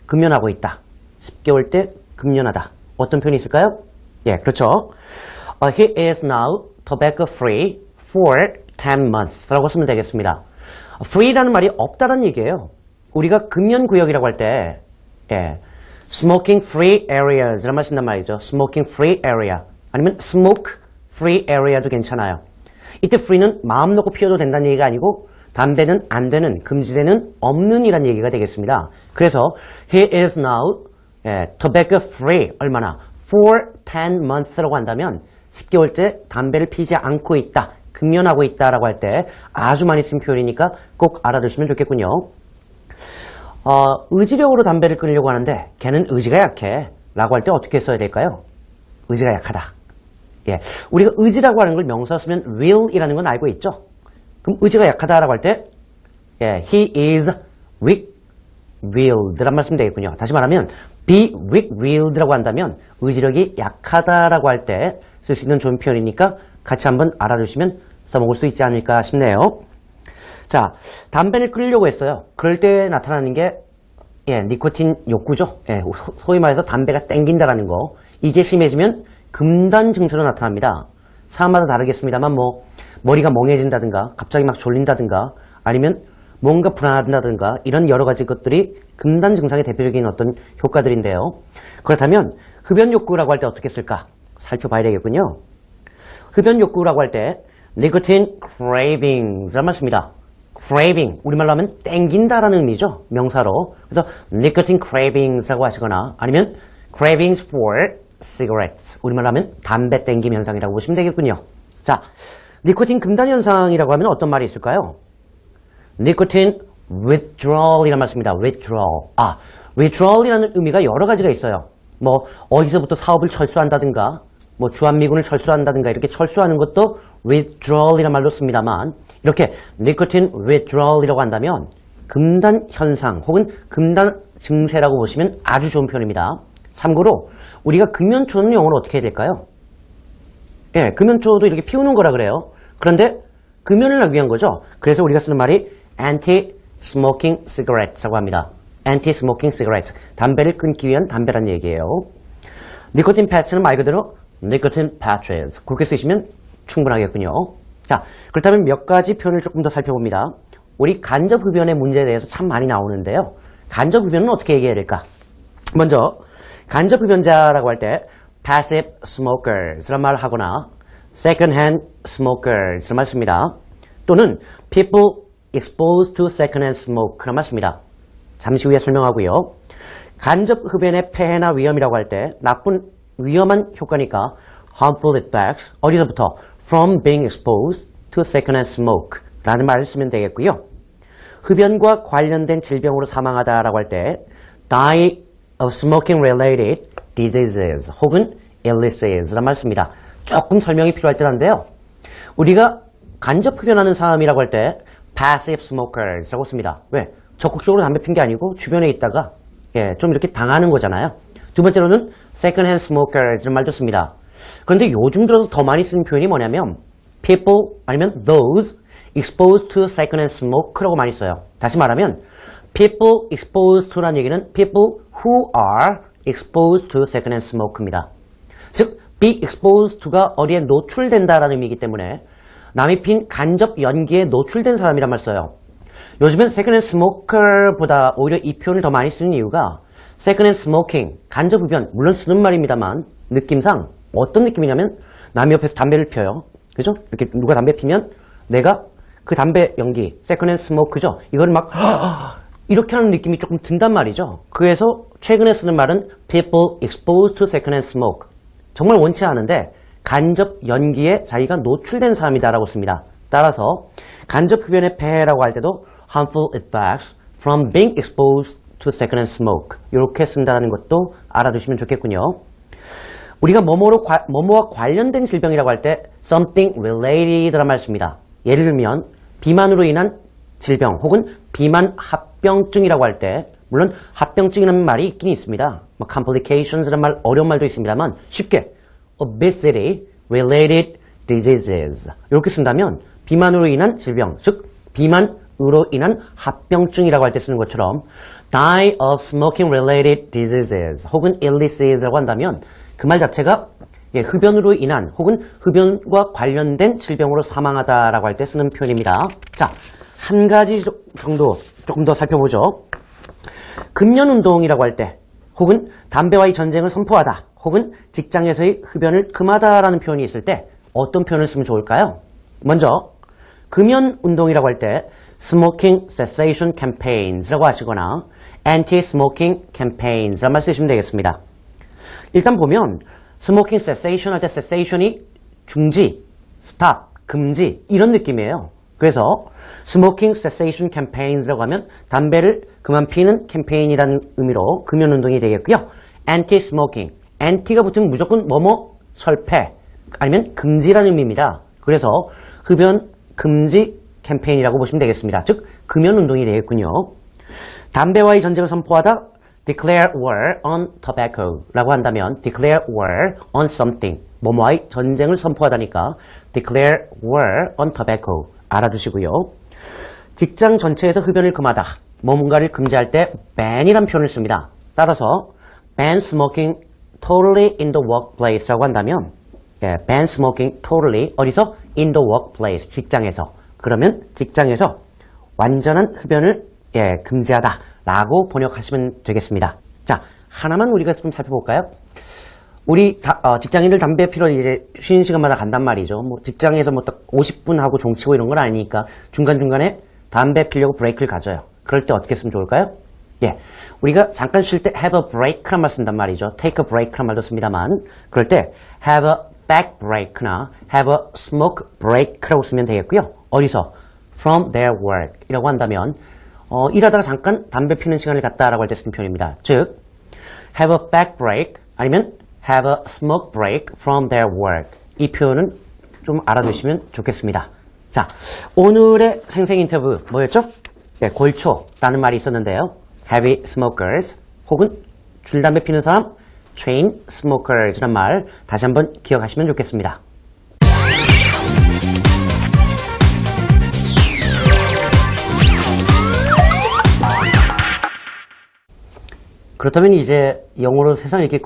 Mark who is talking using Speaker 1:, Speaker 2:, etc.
Speaker 1: 금연하고 있다. 10개월 때 금연하다. 어떤 표현이 있을까요? 예, 그렇죠. He is now tobacco free for 10 months 라고 쓰면 되겠습니다. free라는 말이 없다는 얘기예요. 우리가 금연구역이라고 할 때 예, smoking free areas 라는 말 쓴단 말이죠. smoking free area 아니면 smoke free area도 괜찮아요. 이때 free는 마음 놓고 피워도 된다는 얘기가 아니고 담배는 안 되는, 금지되는, 없는 이란 얘기가 되겠습니다. 그래서 he is now tobacco free 얼마나? for 10 months라고 한다면 10개월째 담배를 피지 않고 있다, 금연하고 있다라고 할 때 아주 많이 쓴 표현이니까 꼭 알아두시면 좋겠군요. 의지력으로 담배를 끊으려고 하는데 걔는 의지가 약해 라고 할 때 어떻게 써야 될까요? 의지가 약하다. 예, 우리가 의지라고 하는 걸 명사 쓰면 will이라는 건 알고 있죠? 그럼 의지가 약하다라고 할 때 예, he is weak-willed 라는 말씀 되겠군요. 다시 말하면 be weak-willed라고 한다면 의지력이 약하다라고 할 때 쓸 수 있는 좋은 표현이니까 같이 한번 알아두시면 써먹을 수 있지 않을까 싶네요. 자, 담배를 끊으려고 했어요. 그럴 때 나타나는 게 예, 니코틴 욕구죠. 예, 소위 말해서 담배가 땡긴다라는 거. 이게 심해지면 금단 증세로 나타납니다. 사람마다 다르겠습니다만 뭐 머리가 멍해진다든가 갑자기 막 졸린다든가 아니면 뭔가 불안하다든가 이런 여러 가지 것들이 금단 증상의 대표적인 어떤 효과들인데요. 그렇다면 흡연 욕구라고 할 때 어떻게 쓸까? 살펴봐야 되겠군요. 흡연 욕구라고 할 때 nicotine cravings라는 말 씁니다. craving, 우리말로 하면 땡긴다라는 의미죠. 명사로. 그래서 nicotine cravings라고 하시거나 아니면 cravings for cigarettes, 우리말로 하면 담배 땡김 현상이라고 보시면 되겠군요. 자, 니코틴 금단 현상이라고 하면 어떤 말이 있을까요? nicotine withdrawal이라는 말씀입니다. withdrawal. withdrawal이라는 의미가 여러 가지가 있어요. 뭐 어디서부터 사업을 철수한다든가 뭐 주한미군을 철수한다든가 이렇게 철수하는 것도 withdrawal이라는 말로 씁니다만 이렇게 nicotine withdrawal이라고 한다면 금단 현상 혹은 금단 증세라고 보시면 아주 좋은 표현입니다. 참고로 우리가 금연초는 영어로 어떻게 해야 될까요? 예, 금연초도 이렇게 피우는 거라 그래요. 그런데 금연을 하기 위한 거죠. 그래서 우리가 쓰는 말이 anti-smoking cigarettes라고 합니다. anti-smoking cigarettes. 담배를 끊기 위한 담배란 얘기예요. 니코틴 패치는 말 그대로 nicotine patches. 그렇게 쓰시면 충분하겠군요. 자, 그렇다면 몇 가지 표현을 조금 더 살펴봅니다. 우리 간접 흡연의 문제에 대해서 참 많이 나오는데요. 간접 흡연은 어떻게 얘기해야 될까? 먼저 간접 흡연자라고 할 때 passive smokers라는 말을 하거나 second-hand smokers라는 말 씁니다. 또는 people exposed to second-hand smoke라는 말 씁니다. 잠시 후에 설명하고요. 간접 흡연의 폐해나 위험이라고 할 때 나쁜 위험한 효과니까 harmful effects 어디서부터 from being exposed to second-hand smoke라는 말을 쓰면 되겠고요. 흡연과 관련된 질병으로 사망하다라고 할 때 die of smoking-related diseases 혹은 illnesses 라는 말 씁니다. 조금 설명이 필요할 듯 한데요. 우리가 간접 흡연하는 사람이라고 할 때 passive smokers라고 씁니다. 왜? 적극적으로 담배 핀 게 아니고 주변에 있다가 좀 이렇게 당하는 거잖아요. 두 번째로는 second-hand smokers 라는 말도 씁니다. 그런데 요즘 들어서 더 많이 쓰는 표현이 뭐냐면 people 아니면 those exposed to second-hand smoke라고 많이 써요. 다시 말하면 people exposed to라는 얘기는 people who are exposed to second-hand smoke입니다. 즉, be exposed to가 어디에 노출된다라는 의미이기 때문에 남이 핀 간접 연기에 노출된 사람이란 말 써요. 요즘엔 second-hand smoker보다 오히려 이 표현을 더 많이 쓰는 이유가 second-hand smoking, 간접 흡연, 물론 쓰는 말입니다만 느낌상 어떤 느낌이냐면 남이 옆에서 담배를 펴요. 그죠? 이렇게 누가 담배 피면 내가 그 담배 연기, second-hand smoke죠? 이걸 막 이렇게 하는 느낌이 조금 든단 말이죠. 그래서 최근에 쓰는 말은 people exposed to second-hand smoke. 정말 원치 않은데 간접 연기에 자기가 노출된 사람이다라고 씁니다. 따라서 간접 흡연의 폐해라고 할 때도 harmful effects from being exposed to second-hand smoke 이렇게 쓴다는 것도 알아두시면 좋겠군요. 우리가 뭐뭐와 관련된 질병이라고 할 때 something related라는 말 씁니다. 예를 들면 비만으로 인한 질병 혹은 비만 합병증이라고 할 때 물론 합병증이라는 말이 있긴 있습니다. 뭐 complications라는 말 어려운 말도 있습니다만 쉽게 obesity related diseases 이렇게 쓴다면 비만으로 인한 질병 즉 비만으로 인한 합병증이라고 할 때 쓰는 것처럼 die of smoking related diseases 혹은 illnesses,라고 한다면 그 말 자체가 흡연으로 인한 혹은 흡연과 관련된 질병으로 사망하다라고 할 때 쓰는 표현입니다. 자, 한 가지 정도 조금 더 살펴보죠. 금연운동이라고 할 때 혹은 담배와의 전쟁을 선포하다 혹은 직장에서의 흡연을 금하다라는 표현이 있을 때 어떤 표현을 쓰면 좋을까요? 먼저 금연운동이라고 할 때 smoking cessation campaigns라고 하시거나 anti-smoking campaigns라는 말 쓰시면 되겠습니다. 일단 보면 smoking cessation 할 때 cessation이 중지, stop, 금지 이런 느낌이에요. 그래서 smoking cessation campaigns라고 하면 담배를 그만 피는 캠페인이라는 의미로 금연운동이 되겠고요. anti-smoking, anti가 붙으면 무조건 뭐뭐 철폐 아니면 금지라는 의미입니다. 그래서 흡연 금지 캠페인이라고 보시면 되겠습니다. 즉 금연운동이 되겠군요. 담배와의 전쟁을 선포하다 declare war on tobacco라고 한다면 declare war on something 뭐뭐와의 전쟁을 선포하다니까 declare war on tobacco 알아두시고요. 직장 전체에서 흡연을 금하다 뭔가를 금지할 때 ban이라는 표현을 씁니다. 따라서 ban smoking totally in the workplace라고 한다면 ban smoking totally 어디서? in the workplace 직장에서 그러면 직장에서 완전한 흡연을 금지하다 라고 번역하시면 되겠습니다. 자, 하나만 우리가 좀 살펴볼까요? 우리 직장인들 담배 피러 이제 쉬는 시간마다 간단 말이죠. 뭐 직장에서 뭐 딱 50분 하고 종치고 이런 건 아니니까 중간중간에 담배 피려고 브레이크를 가져요. 그럴 때 어떻게 쓰면 좋을까요? 우리가 잠깐 쉴 때 have a break란 말 쓴단 말이죠. take a break란 말도 씁니다만 그럴 때 have a back break나 have a smoke break라고 쓰면 되겠고요. 어디서? from their work 이라고 한다면 일하다가 잠깐 담배 피는 시간을 갖다라고 할 때 쓰는 표현입니다. 즉 have a back break 아니면 have a smoke break from their work 이 표현은 좀 알아두시면 좋겠습니다. 자, 오늘의 생생 인터뷰 뭐였죠? 골초라는 말이 있었는데요. heavy smokers 혹은 줄담배 피는 사람 chain smokers라는 말 다시 한번 기억하시면 좋겠습니다. 그렇다면 이제 영어로 세상을 이렇게